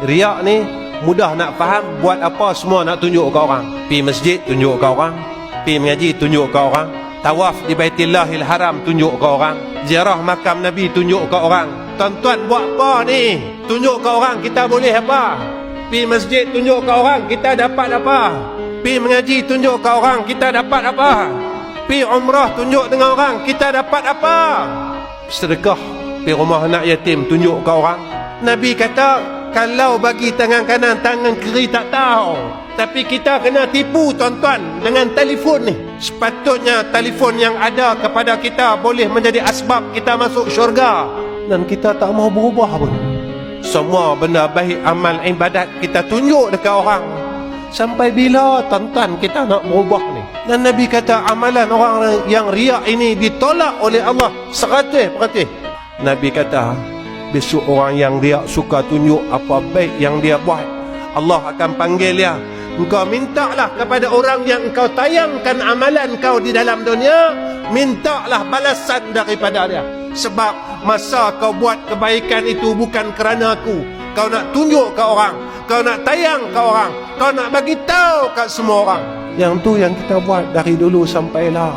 Riak ni mudah nak faham. Buat apa semua nak tunjuk ke orang. Pi masjid tunjuk ke orang, pi mengaji tunjuk ke orang, tawaf di Baitillahil Haram tunjuk ke orang, ziarah makam Nabi tunjuk ke orang. Tuan-tuan buat apa ni? Tunjuk ke orang kita boleh apa? Pi masjid tunjuk ke orang kita dapat apa? Pi mengaji tunjuk ke orang kita dapat apa? Pi umrah tunjuk dengan orang kita dapat apa? Sedekah pi rumah anak yatim tunjuk ke orang. Nabi kata kalau bagi tangan kanan tangan kiri tak tahu. Tapi kita kena tipu tuan-tuan dengan telefon ni. Sepatutnya telefon yang ada kepada kita boleh menjadi asbab kita masuk syurga. Dan kita tak mau berubah pun. Semua benda baik amal ibadat kita tunjuk dekat orang. Sampai bila tuan-tuan kita nak berubah ni? Dan Nabi kata amalan orang yang riak ini ditolak oleh Allah 100%. Nabi kata besok orang yang riak suka tunjuk apa baik yang dia buat, Allah akan panggil dia. Engkau mintalah kepada orang yang engkau tayangkan amalan kau di dalam dunia, mintalah balasan daripada dia. Sebab masa kau buat kebaikan itu bukan kerana aku. Kau nak tunjuk ke orang, kau nak tayang ke orang, kau nak bagi tahu kat semua orang. Yang tu yang kita buat dari dulu sampai lah.